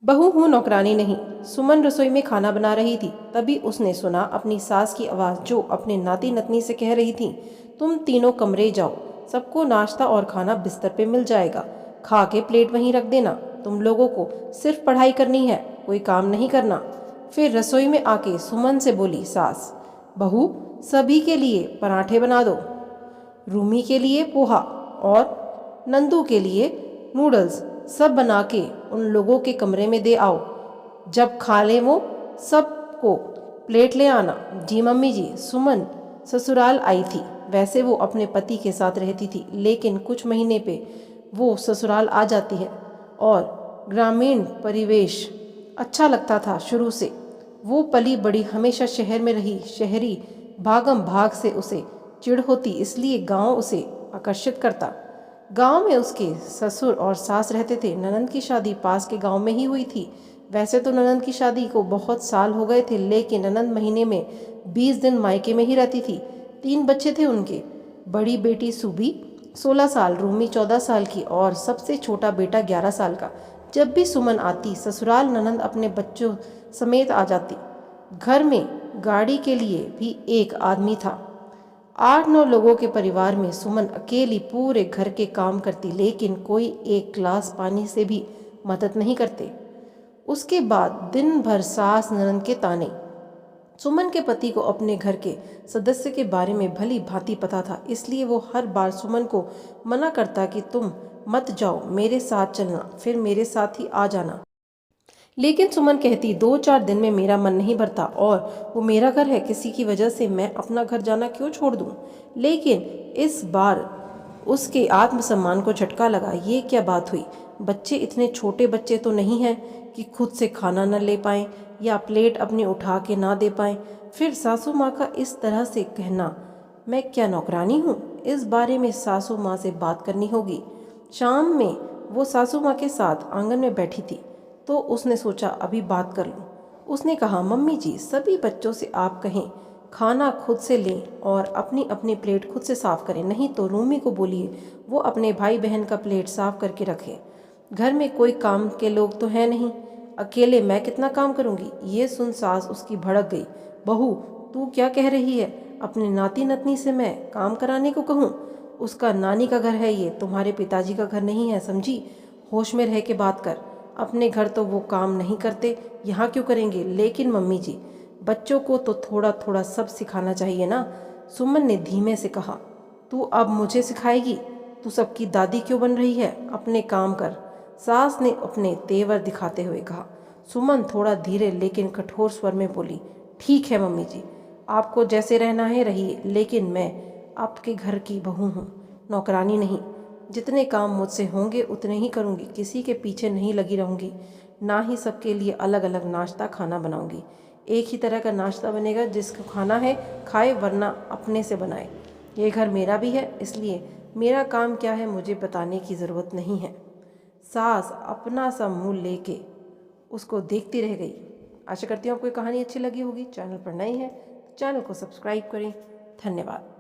बहू हूँ, नौकरानी नहीं। सुमन रसोई में खाना बना रही थी। तभी उसने सुना अपनी सास की आवाज़, जो अपने नाती नतनी से कह रही थी, तुम तीनों कमरे जाओ, सबको नाश्ता और खाना बिस्तर पे मिल जाएगा, खा के प्लेट वहीं रख देना। तुम लोगों को सिर्फ पढ़ाई करनी है, कोई काम नहीं करना। फिर रसोई में आके सुमन से बोली सास, बहू सभी के लिए पराठे बना दो, रूमी के लिए पोहा और नंदू के लिए नूडल्स, सब बना के उन लोगों के कमरे में दे आओ। जब खा ले वो सबको प्लेट ले आना। जी मम्मी जी। सुमन ससुराल आई थी। वैसे वो अपने पति के साथ रहती थी, लेकिन कुछ महीने पे वो ससुराल आ जाती है और ग्रामीण परिवेश अच्छा लगता था शुरू से। वो पली बड़ी हमेशा शहर में रही। शहरी भागम भाग से उसे चिढ़ होती, इसलिए गांव उसे आकर्षित करता। गांव में उसके ससुर और सास रहते थे। ननंद की शादी पास के गांव में ही हुई थी। वैसे तो ननंद की शादी को बहुत साल हो गए थे, लेकिन ननंद महीने में 20 दिन मायके में ही रहती थी। 3 बच्चे थे उनके। बड़ी बेटी सुबी 16 साल, रूमी 14 साल की और सबसे छोटा बेटा 11 साल का। जब भी सुमन आती ससुराल, ननंद अपने बच्चों समेत आ जाती। घर में गाड़ी के लिए भी एक आदमी था। 8-9 लोगों के परिवार में सुमन अकेली पूरे घर के काम करती, लेकिन कोई एक गिलास पानी से भी मदद नहीं करते। उसके बाद दिन भर सास ननद के ताने। सुमन के पति को अपने घर के सदस्य के बारे में भली भांति पता था, इसलिए वो हर बार सुमन को मना करता कि तुम मत जाओ, मेरे साथ चलना, फिर मेरे साथ ही आ जाना। लेकिन सुमन कहती 2-4 दिन में मेरा मन नहीं भरता और वो मेरा घर है, किसी की वजह से मैं अपना घर जाना क्यों छोड़ दूं। लेकिन इस बार उसके आत्मसम्मान को झटका लगा। ये क्या बात हुई? बच्चे इतने छोटे बच्चे तो नहीं हैं कि खुद से खाना न ले पाएं या प्लेट अपनी उठा के ना दे पाएं। फिर सासू माँ का इस तरह से कहना, मैं क्या नौकरानी हूँ? इस बारे में सासू माँ से बात करनी होगी। शाम में वो सासू माँ के साथ आंगन में बैठी थी, तो उसने सोचा अभी बात कर लूं। उसने कहा, मम्मी जी, सभी बच्चों से आप कहें खाना खुद से लें और अपनी अपनी प्लेट खुद से साफ करें, नहीं तो रूमी को बोलिए वो अपने भाई बहन का प्लेट साफ करके रखे। घर में कोई काम के लोग तो है नहीं, अकेले मैं कितना काम करूंगी। ये सुन सास उसकी भड़क गई। बहू, तू क्या कह रही है? अपने नाती नतनी से मैं काम कराने को कहूँ? उसका नानी का घर है ये, तुम्हारे पिताजी का घर नहीं है, समझी? होश में रह के बात कर। अपने घर तो वो काम नहीं करते, यहाँ क्यों करेंगे? लेकिन मम्मी जी, बच्चों को तो थोड़ा थोड़ा सब सिखाना चाहिए ना। सुमन ने धीमे से कहा, तू अब मुझे सिखाएगी? तू सबकी दादी क्यों बन रही है? अपने काम कर। सास ने अपने तेवर दिखाते हुए कहा। सुमन थोड़ा धीरे लेकिन कठोर स्वर में बोली, ठीक है मम्मी जी, आपको जैसे रहना है रहिए, लेकिन मैं आपके घर की बहू हूँ, नौकरानी नहीं। जितने काम मुझसे होंगे उतने ही करूँगी, किसी के पीछे नहीं लगी रहूँगी। ना ही सबके लिए अलग अलग नाश्ता खाना बनाऊँगी। एक ही तरह का नाश्ता बनेगा, जिसको खाना है खाए, वरना अपने से बनाए। ये घर मेरा भी है, इसलिए मेरा काम क्या है मुझे बताने की ज़रूरत नहीं है। सास अपना सा मुँह लेके उसको देखती रह गई। आशा करती हूँ आपको ये कहानी अच्छी लगी होगी। चैनल पर नए हैं तो चैनल को सब्सक्राइब करें। धन्यवाद।